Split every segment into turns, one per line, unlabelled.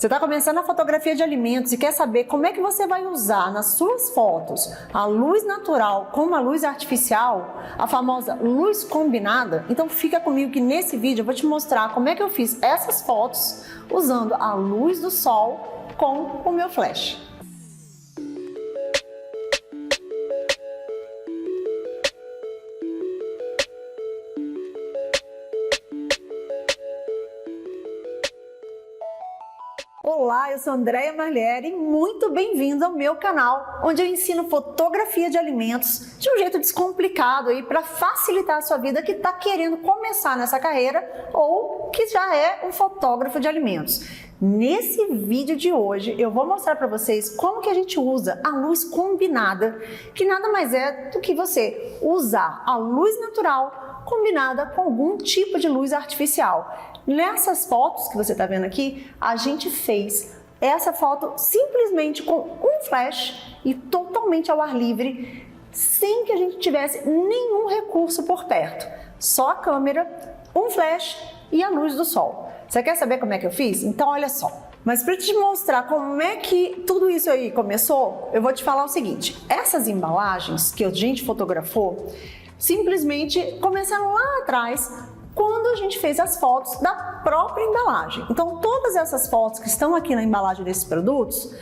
Você está começando a fotografia de alimentos e quer saber como é que você vai usar nas suas fotos a luz natural com a luz artificial, a famosa luz combinada? Então fica comigo que nesse vídeo eu vou te mostrar como é que eu fiz essas fotos usando a luz do sol com o meu flash. Olá, eu sou Andréia Marliere e muito bem-vindo ao meu canal, onde eu ensino fotografia de alimentos de um jeito descomplicado aí para facilitar a sua vida que está querendo começar nessa carreira ou que já é um fotógrafo de alimentos. Nesse vídeo de hoje eu vou mostrar para vocês como que a gente usa a luz combinada, que nada mais é do que você usar a luz natural combinada com algum tipo de luz artificial. Nessas fotos que você está vendo aqui, a gente fez essa foto simplesmente com um flash e totalmente ao ar livre, sem que a gente tivesse nenhum recurso por perto. Só a câmera, um flash e a luz do sol. Você quer saber como é que eu fiz? Então olha só. Mas para te mostrar como é que tudo isso aí começou, eu vou te falar o seguinte. Essas embalagens que a gente fotografou, simplesmente começaram lá atrás, quando a gente fez as fotos da própria embalagem. Então, todas essas fotos que estão aqui na embalagem desses produtos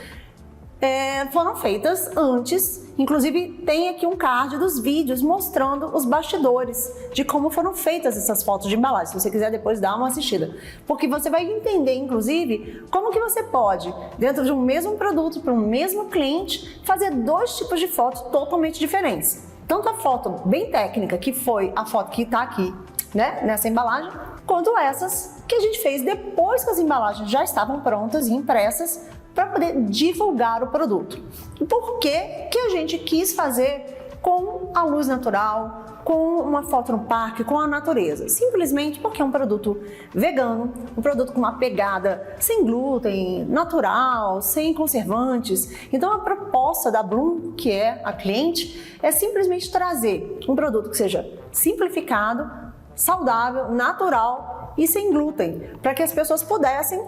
foram feitas antes. Inclusive, tem aqui um card dos vídeos mostrando os bastidores de como foram feitas essas fotos de embalagem. Se você quiser depois dar uma assistida. Porque você vai entender, inclusive, como que você pode, dentro de um mesmo produto, para um mesmo cliente, fazer dois tipos de fotos totalmente diferentes. Tanto a foto bem técnica, que foi a foto que está aqui, né, nessa embalagem, quanto essas que a gente fez depois que as embalagens já estavam prontas e impressas para poder divulgar o produto. E por que que a gente quis fazer com a luz natural, com uma foto no parque, com a natureza? Simplesmente porque é um produto vegano, um produto com uma pegada sem glúten, natural, sem conservantes. Então a proposta da Bloom, que é a cliente, é simplesmente trazer um produto que seja simplificado, saudável, natural e sem glúten, para que as pessoas pudessem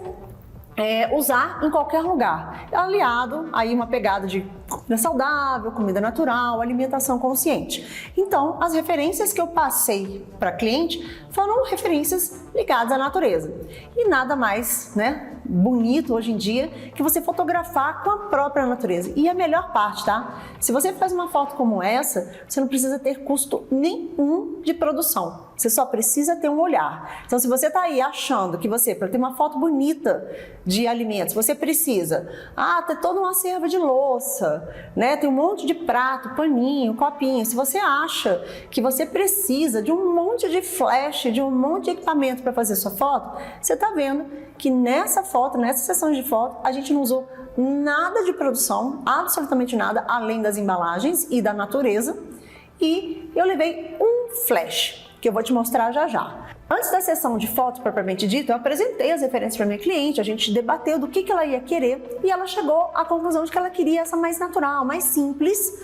usar em qualquer lugar. Aliado aí uma pegada de comida saudável, comida natural, alimentação consciente. Então, as referências que eu passei para cliente foram referências ligadas à natureza. E nada mais, bonito hoje em dia que você fotografar com a própria natureza. E a melhor parte, tá? Se você faz uma foto como essa, você não precisa ter custo nenhum de produção. Você só precisa ter um olhar. Então, se você está aí achando que você, para ter uma foto bonita de alimentos, você precisa ter toda uma serva de louça, tem um monte de prato, paninho, copinho. Se você acha que você precisa de um monte de flash, de um monte de equipamento para fazer sua foto, você está vendo que nessa foto, nessa sessão de foto, a gente não usou nada de produção, absolutamente nada, além das embalagens e da natureza. E eu levei um flash, que eu vou te mostrar já já. Antes da sessão de fotos propriamente dita, eu apresentei as referências para minha cliente, a gente debateu do que ela ia querer e ela chegou à conclusão de que ela queria essa mais natural, mais simples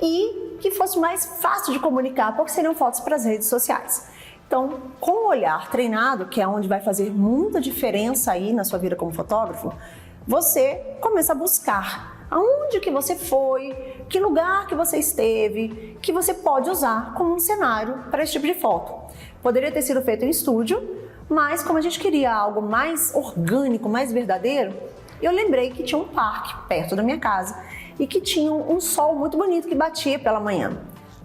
e que fosse mais fácil de comunicar, porque seriam fotos para as redes sociais. Então, com o olhar treinado, que é onde vai fazer muita diferença aí na sua vida como fotógrafo, você começa a buscar aonde que você foi, que lugar que você esteve, que você pode usar como um cenário para esse tipo de foto. Poderia ter sido feito em estúdio, mas como a gente queria algo mais orgânico, mais verdadeiro, eu lembrei que tinha um parque perto da minha casa e que tinha um sol muito bonito que batia pela manhã.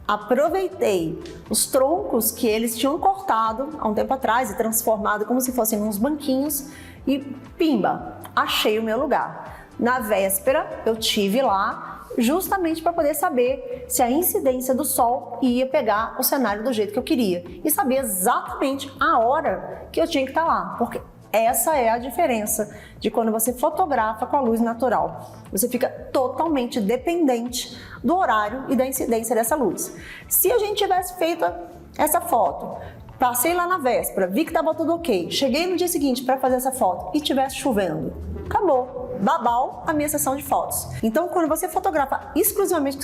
Aproveitei os troncos que eles tinham cortado há um tempo atrás e transformado como se fossem uns banquinhos e pimba, achei o meu lugar. Na véspera eu tive lá justamente para poder saber se a incidência do sol ia pegar o cenário do jeito que eu queria e saber exatamente a hora que eu tinha que estar lá, porque essa é a diferença de quando você fotografa com a luz natural. Você fica totalmente dependente do horário e da incidência dessa luz. Se a gente tivesse feito essa foto, passei lá na véspera, vi que estava tudo ok, cheguei no dia seguinte para fazer essa foto e tivesse chovendo, acabou. Babau a minha sessão de fotos. Então, quando você fotografa exclusivamente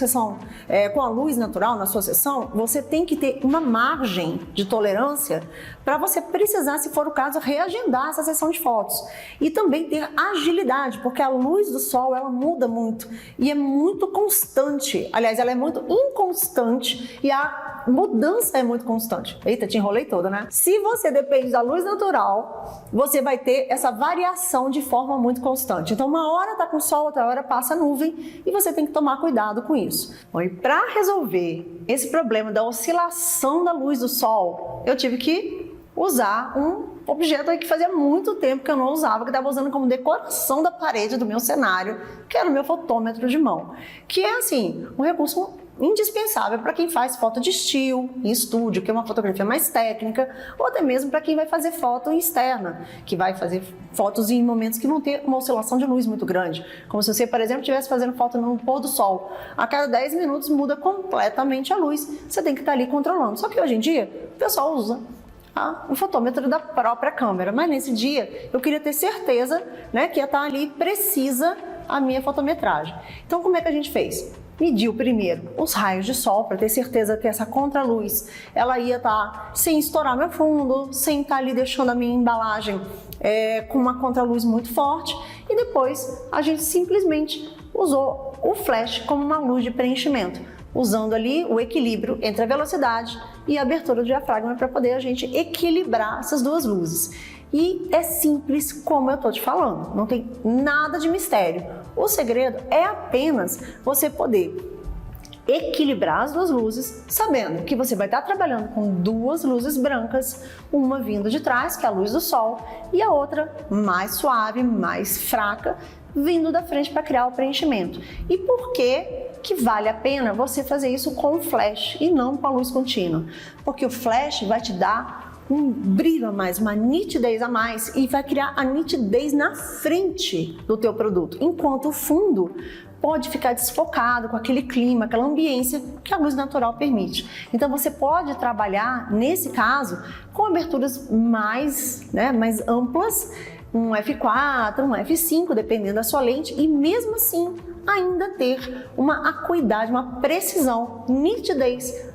com a luz natural na sua sessão, você tem que ter uma margem de tolerância para você precisar, se for o caso, reagendar essa sessão de fotos. E também ter agilidade, porque a luz do sol, ela muda muito e é muito constante. Aliás, ela é muito inconstante e a mudança é muito constante. Eita, te enrolei toda, né? Se você depende da luz natural, você vai ter essa variação de forma muito constante. Então, uma hora tá com sol, outra hora passa nuvem e você tem que tomar cuidado com isso. Bom, e para resolver esse problema da oscilação da luz do sol, eu tive que usar um objeto aí que fazia muito tempo que eu não usava, que estava usando como decoração da parede do meu cenário, que era o meu fotômetro de mão, que é assim, um recurso indispensável para quem faz foto de estilo, em estúdio, que é uma fotografia mais técnica, ou até mesmo para quem vai fazer foto externa, que vai fazer fotos em momentos que vão ter uma oscilação de luz muito grande. Como se você, por exemplo, estivesse fazendo foto no pôr do sol. A cada 10 minutos muda completamente a luz. Você tem que estar ali controlando. Só que hoje em dia, o pessoal usa o fotômetro da própria câmera. Mas nesse dia, eu queria ter certeza, né, que ia estar ali precisa a minha fotometragem. Então, como é que a gente fez? Mediu primeiro os raios de sol para ter certeza que essa contraluz ela ia estar sem estourar meu fundo, sem estar ali deixando a minha embalagem com uma contraluz muito forte, e depois a gente simplesmente usou o flash como uma luz de preenchimento, usando ali o equilíbrio entre a velocidade e a abertura do diafragma para poder a gente equilibrar essas duas luzes. E é simples como eu estou te falando, não tem nada de mistério. O segredo é apenas você poder equilibrar as duas luzes, sabendo que você vai estar trabalhando com duas luzes brancas, uma vindo de trás, que é a luz do sol, e a outra mais suave, mais fraca, vindo da frente para criar o preenchimento. E por que vale a pena você fazer isso com o flash e não com a luz contínua? Porque o flash vai te dar um brilho a mais, uma nitidez a mais, e vai criar a nitidez na frente do teu produto, enquanto o fundo pode ficar desfocado com aquele clima, aquela ambiência que a luz natural permite. Então você pode trabalhar, nesse caso, com aberturas mais amplas, um f4, um f5, dependendo da sua lente, e mesmo assim ainda ter uma acuidade, uma precisão, nitidez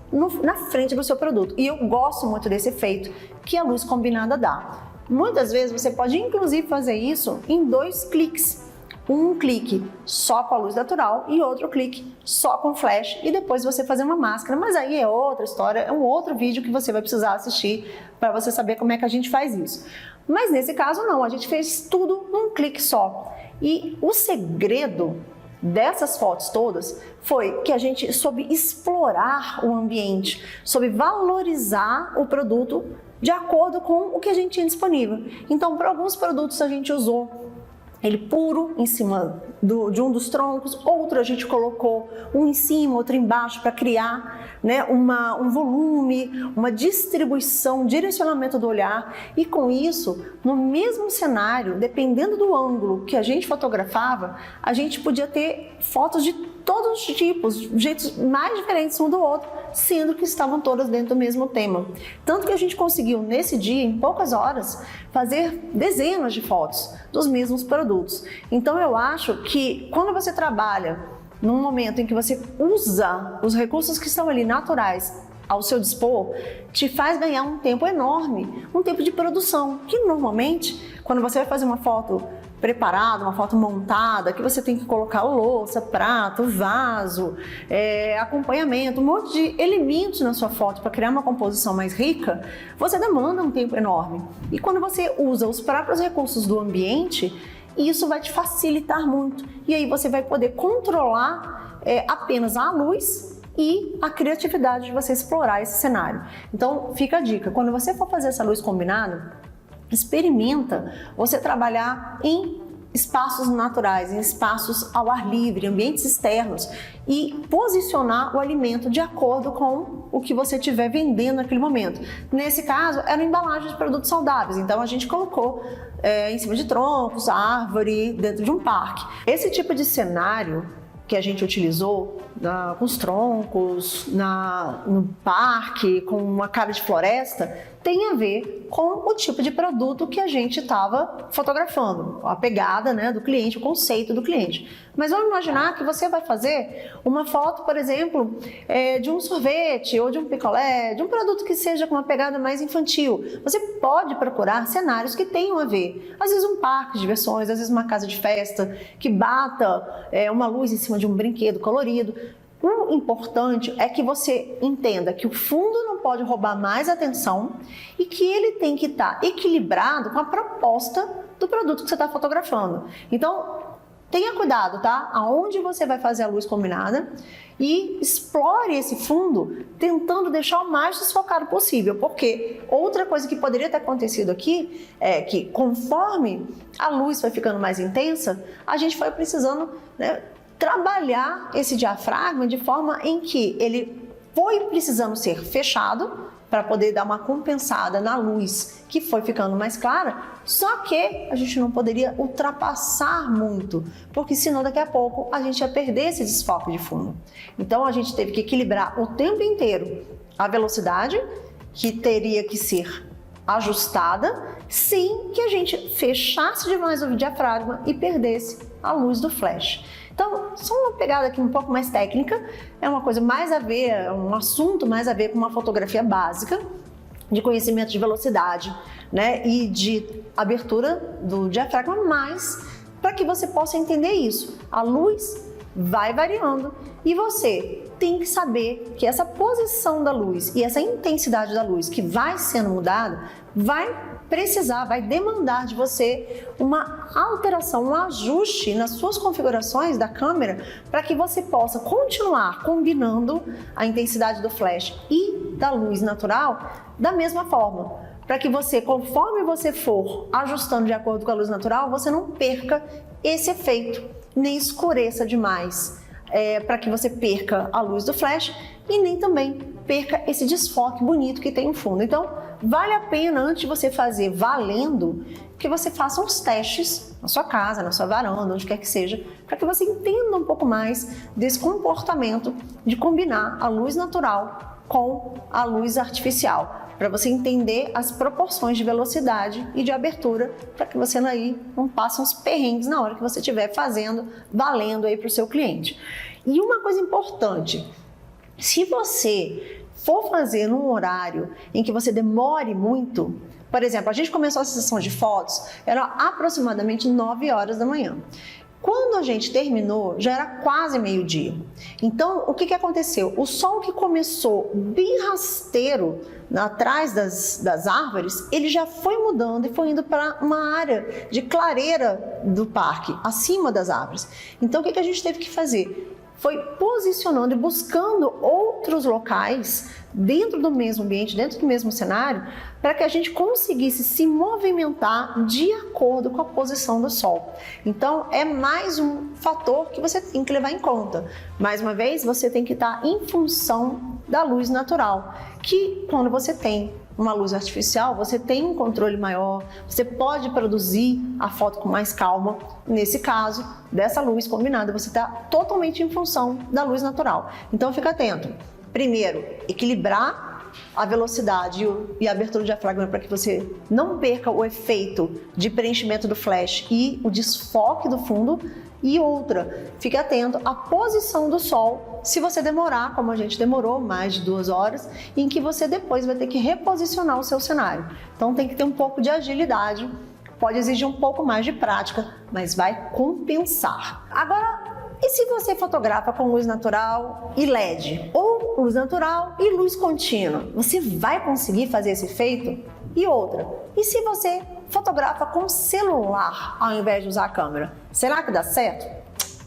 na frente do seu produto. E eu gosto muito desse efeito que a luz combinada dá. Muitas vezes você pode inclusive fazer isso em 2 cliques. Um clique só com a luz natural e outro clique só com flash, e depois você fazer uma máscara. Mas aí é outra história, é um outro vídeo que você vai precisar assistir para você saber como é que a gente faz isso. Mas nesse caso não, a gente fez tudo num clique só. E o segredo dessas fotos todas foi que a gente soube explorar o ambiente, soube valorizar o produto de acordo com o que a gente tinha disponível. Então, para alguns produtos a gente usou ele puro em cima de um dos troncos, outro a gente colocou um em cima, outro embaixo, para criar, né, um volume, uma distribuição, um direcionamento do olhar. E com isso, no mesmo cenário, dependendo do ângulo que a gente fotografava, a gente podia ter fotos de todos os tipos, jeitos mais diferentes um do outro, sendo que estavam todas dentro do mesmo tema. Tanto que a gente conseguiu, nesse dia, em poucas horas, fazer dezenas de fotos dos mesmos produtos. Então eu acho que quando você trabalha num momento em que você usa os recursos que estão ali naturais ao seu dispor, te faz ganhar um tempo enorme, um tempo de produção, que normalmente, quando você vai fazer uma foto preparada, uma foto montada, que você tem que colocar louça, prato, vaso, acompanhamento, um monte de elementos na sua foto para criar uma composição mais rica, você demanda um tempo enorme. E quando você usa os próprios recursos do ambiente, isso vai te facilitar muito. E aí você vai poder controlar apenas a luz e a criatividade de você explorar esse cenário. Então fica a dica, quando você for fazer essa luz combinada, experimenta você trabalhar em espaços naturais, em espaços ao ar livre, ambientes externos, e posicionar o alimento de acordo com o que você estiver vendendo naquele momento. Nesse caso, era uma embalagem de produtos saudáveis, então a gente colocou em cima de troncos, árvore, dentro de um parque. Esse tipo de cenário que a gente utilizou com os troncos, no parque, com uma cara de floresta, tem a ver com o tipo de produto que a gente estava fotografando, a pegada, né, do cliente, o conceito do cliente. Mas vamos imaginar que você vai fazer uma foto, por exemplo, de um sorvete ou de um picolé, de um produto que seja com uma pegada mais infantil. Você pode procurar cenários que tenham a ver. Às vezes um parque de diversões, às vezes uma casa de festa, que bata uma luz em cima de um brinquedo colorido. O importante é que você entenda que o fundo não pode roubar mais atenção e que ele tem que estar equilibrado com a proposta do produto que você está fotografando. Então, tenha cuidado, tá? Aonde você vai fazer a luz combinada e explore esse fundo tentando deixar o mais desfocado possível, porque outra coisa que poderia ter acontecido aqui é que conforme a luz foi ficando mais intensa, a gente foi precisando, né, trabalhar esse diafragma de forma em que ele foi precisando ser fechado para poder dar uma compensada na luz que foi ficando mais clara, só que a gente não poderia ultrapassar muito, porque senão daqui a pouco a gente ia perder esse desfoque de fundo. Então a gente teve que equilibrar o tempo inteiro a velocidade, que teria que ser ajustada, sem que a gente fechasse demais o diafragma e perdesse a luz do flash. Então, só uma pegada aqui um pouco mais técnica, é uma coisa mais a ver, é um assunto mais a ver com uma fotografia básica, de conhecimento de velocidade, né, e de abertura do diafragma, mas para que você possa entender isso. A luz vai variando e você tem que saber que essa posição da luz e essa intensidade da luz que vai sendo mudada vai demandar de você uma alteração, um ajuste nas suas configurações da câmera para que você possa continuar combinando a intensidade do flash e da luz natural da mesma forma. Para que você, conforme você for ajustando de acordo com a luz natural, você não perca esse efeito, nem escureça demais, para que você perca a luz do flash e nem também perca esse desfoque bonito que tem no fundo. Então, vale a pena, antes de você fazer valendo, que você faça uns testes na sua casa, na sua varanda, onde quer que seja, para que você entenda um pouco mais desse comportamento de combinar a luz natural com a luz artificial, para você entender as proporções de velocidade e de abertura, para que você aí não passe uns perrengues na hora que você estiver fazendo, valendo aí para o seu cliente. E uma coisa importante, se você for fazer num horário em que você demore muito, por exemplo, a gente começou a sessão de fotos, era aproximadamente 9 horas da manhã. Quando a gente terminou, já era quase meio-dia. Então, o que aconteceu? O sol que começou bem rasteiro atrás das árvores, ele já foi mudando e foi indo para uma área de clareira do parque, acima das árvores. Então, o que a gente teve que fazer? Foi posicionando e buscando outros locais dentro do mesmo ambiente, dentro do mesmo cenário, para que a gente conseguisse se movimentar de acordo com a posição do sol. Então, é mais um fator que você tem que levar em conta. Mais uma vez, você tem que estar em função da luz natural, que quando você tem uma luz artificial, você tem um controle maior, você pode produzir a foto com mais calma. Nesse caso, dessa luz combinada, você está totalmente em função da luz natural. Então, fica atento. Primeiro, equilibrar a velocidade e a abertura do diafragma para que você não perca o efeito de preenchimento do flash e o desfoque do fundo. E outra, fique atento à posição do sol, se você demorar, como a gente demorou, mais de 2 horas, em que você depois vai ter que reposicionar o seu cenário. Então tem que ter um pouco de agilidade, pode exigir um pouco mais de prática, mas vai compensar. Agora, e se você fotografa com luz natural e LED? Ou luz natural e luz contínua? Você vai conseguir fazer esse efeito? E outra, e se você fotografa com celular ao invés de usar a câmera? Será que dá certo?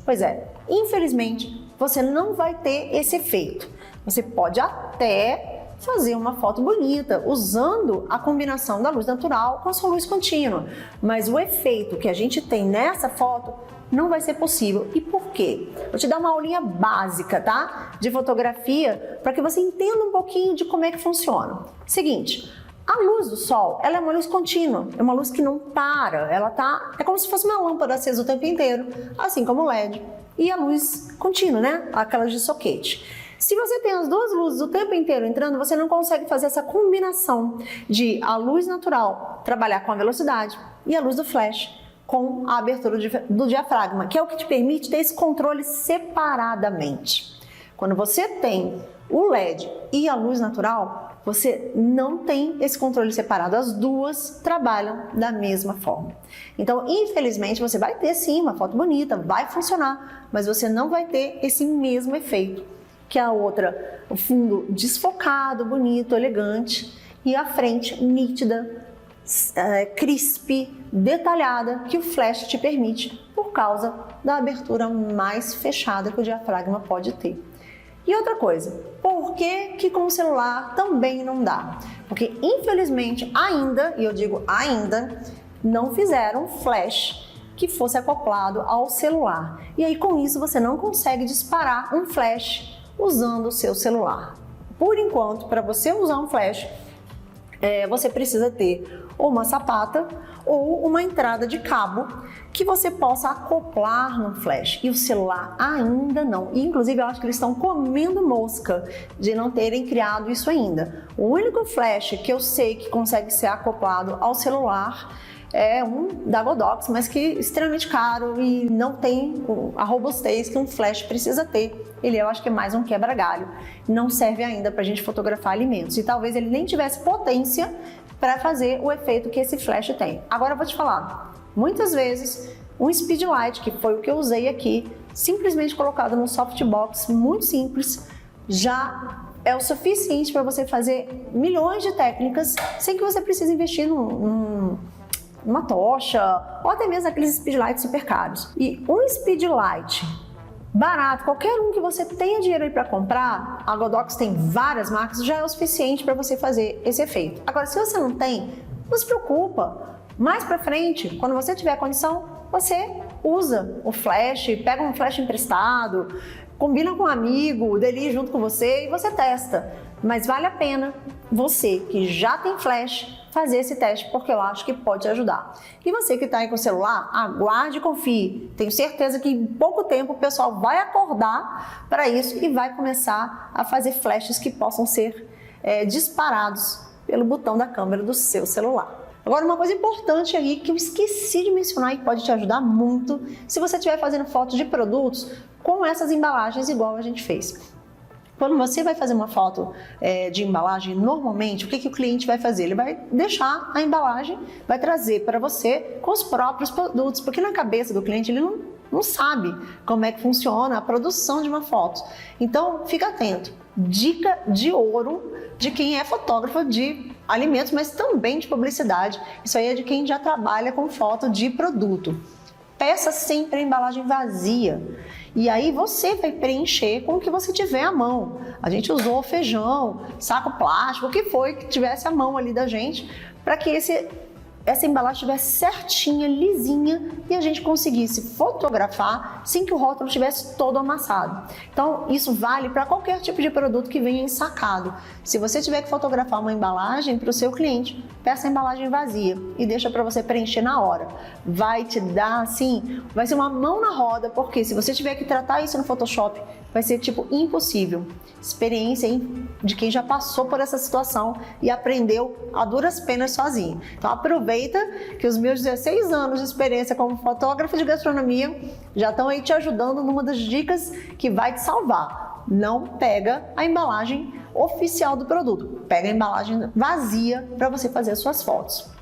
Pois é, infelizmente você não vai ter esse efeito. Você pode até fazer uma foto bonita usando a combinação da luz natural com a sua luz contínua, mas o efeito que a gente tem nessa foto não vai ser possível. E por quê? Vou te dar uma aulinha básica, tá? De fotografia, para que você entenda um pouquinho de como é que funciona. Seguinte, a luz do sol, ela é uma luz contínua, é uma luz que não para, é como se fosse uma lâmpada acesa o tempo inteiro, assim como o LED. E a luz contínua, né? Aquelas de soquete. Se você tem as duas luzes o tempo inteiro entrando, você não consegue fazer essa combinação de a luz natural trabalhar com a velocidade e a luz do flash com a abertura do diafragma, que é o que te permite ter esse controle separadamente. Quando você tem o LED e a luz natural, você não tem esse controle separado, as duas trabalham da mesma forma. Então, infelizmente, você vai ter sim uma foto bonita, vai funcionar, mas você não vai ter esse mesmo efeito que a outra, o fundo desfocado, bonito, elegante e a frente nítida, crisp, detalhada, que o flash te permite por causa da abertura mais fechada que o diafragma pode ter. E outra coisa, por que com o celular também não dá? Porque infelizmente ainda, e eu digo ainda, não fizeram um flash que fosse acoplado ao celular. E aí com isso você não consegue disparar um flash usando o seu celular. Por enquanto, para você usar um flash, você precisa ter ou uma sapata ou uma entrada de cabo que você possa acoplar no flash. E o celular ainda não. E, inclusive, eu acho que eles estão comendo mosca de não terem criado isso ainda. O único flash que eu sei que consegue ser acoplado ao celular é um da Godox, mas que é extremamente caro e não tem a robustez que um flash precisa ter. Ele eu acho que é mais um quebra-galho. Não serve ainda para a gente fotografar alimentos. E talvez ele nem tivesse potência para fazer o efeito que esse flash tem. Agora eu vou te falar, muitas vezes um speedlight, que foi o que eu usei aqui, simplesmente colocado num softbox muito simples, já é o suficiente para você fazer milhões de técnicas sem que você precise investir numa tocha ou até mesmo aqueles speedlights super caros. E um speedlight barato, qualquer um que você tenha dinheiro aí para comprar, a Godox tem várias marcas, já é o suficiente para você fazer esse efeito. Agora, se você não tem, não se preocupa. Mais para frente, quando você tiver condição, você usa o flash, pega um flash emprestado, combina com um amigo, dele junto com você e você testa. Mas vale a pena você que já tem flash fazer esse teste, porque eu acho que pode te ajudar. E você que está aí com o celular, aguarde e confie. Tenho certeza que em pouco tempo o pessoal vai acordar para isso e vai começar a fazer flashes que possam ser disparados pelo botão da câmera do seu celular. Agora, uma coisa importante aí que eu esqueci de mencionar e pode te ajudar muito se você estiver fazendo fotos de produtos com essas embalagens igual a gente fez. Quando você vai fazer uma foto de embalagem, normalmente, o que o cliente vai fazer? Ele vai deixar a embalagem, vai trazer para você com os próprios produtos, porque na cabeça do cliente ele não sabe como é que funciona a produção de uma foto. Então, fica atento. Dica de ouro de quem é fotógrafo de alimentos, mas também de publicidade. Isso aí é de quem já trabalha com foto de produto. Peça sempre a embalagem vazia. E aí você vai preencher com o que você tiver à mão. A gente usou feijão, saco plástico, o que foi que tivesse à mão ali da gente, para que essa embalagem estivesse certinha, lisinha e a gente conseguisse fotografar sem que o rótulo estivesse todo amassado. Então, isso vale para qualquer tipo de produto que venha ensacado. Se você tiver que fotografar uma embalagem para o seu cliente, peça a embalagem vazia e deixa para você preencher na hora. Vai te dar, assim, vai ser uma mão na roda, porque se você tiver que tratar isso no Photoshop, vai ser, tipo, impossível. Experiência de quem já passou por essa situação e aprendeu a duras penas sozinho. Então, aproveita que os meus 16 anos de experiência como fotógrafo de gastronomia já estão aí te ajudando numa das dicas que vai te salvar. Não pega a embalagem oficial do produto, pega a embalagem vazia para você fazer as suas fotos.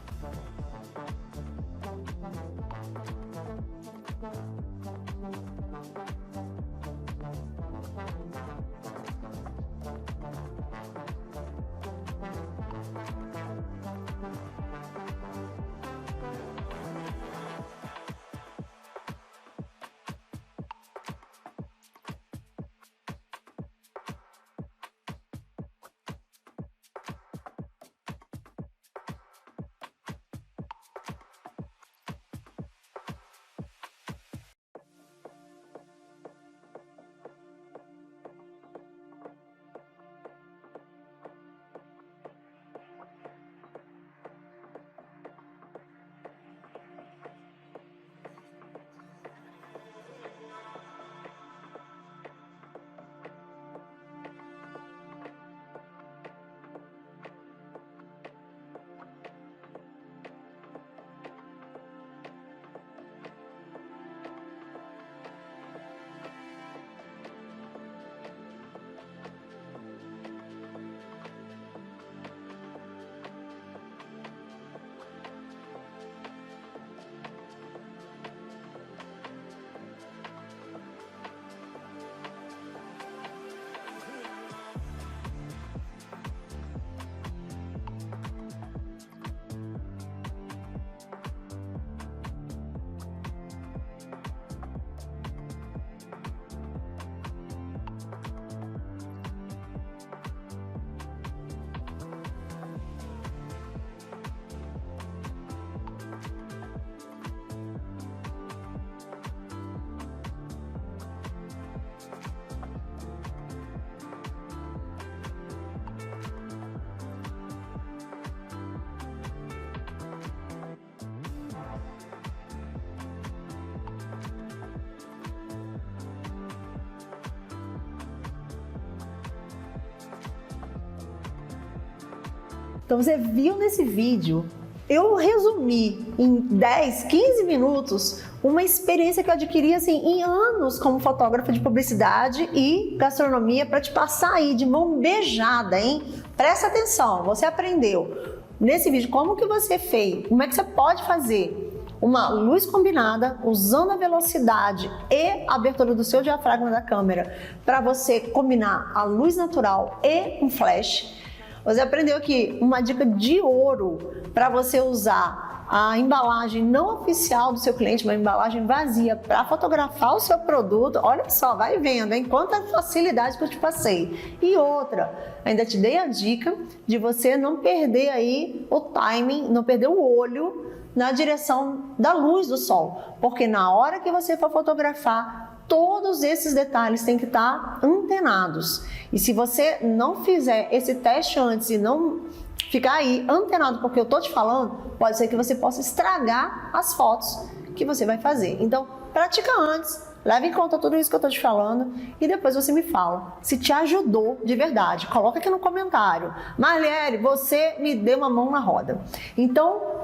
Então você viu nesse vídeo, eu resumi em 10, 15 minutos uma experiência que eu adquiri assim, em anos como fotógrafa de publicidade e gastronomia para te passar aí de mão beijada, hein? Presta atenção, você aprendeu nesse vídeo como que você fez, como é que você pode fazer uma luz combinada usando a velocidade e a abertura do seu diafragma da câmera para você combinar a luz natural e um flash. Você aprendeu aqui uma dica de ouro para você usar a embalagem não oficial do seu cliente, uma embalagem vazia para fotografar o seu produto. Olha só, vai vendo, hein? Quanta facilidade que eu te passei. E outra, ainda te dei a dica de você não perder aí o timing, não perder o olho na direção da luz do sol, porque na hora que você for fotografar, todos esses detalhes têm que estar antenados. E se você não fizer esse teste antes e não ficar aí antenado porque eu tô te falando, pode ser que você possa estragar as fotos que você vai fazer. Então, pratica antes, leve em conta tudo isso que eu tô te falando e depois você me fala se te ajudou de verdade. Coloca aqui no comentário. Marliere, você me deu uma mão na roda. Então,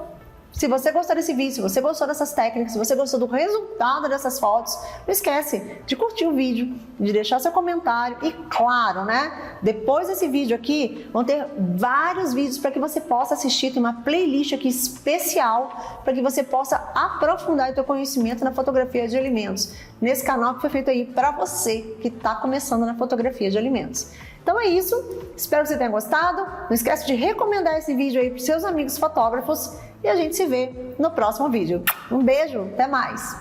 se você gostou desse vídeo, se você gostou dessas técnicas, se você gostou do resultado dessas fotos, não esquece de curtir o vídeo, de deixar seu comentário e claro, né? Depois desse vídeo aqui, vão ter vários vídeos para que você possa assistir, tem uma playlist aqui especial para que você possa aprofundar o seu conhecimento na fotografia de alimentos, nesse canal que foi feito aí para você que está começando na fotografia de alimentos. Então é isso, espero que você tenha gostado, não esquece de recomendar esse vídeo aí para os seus amigos fotógrafos e a gente se vê no próximo vídeo. Um beijo, até mais!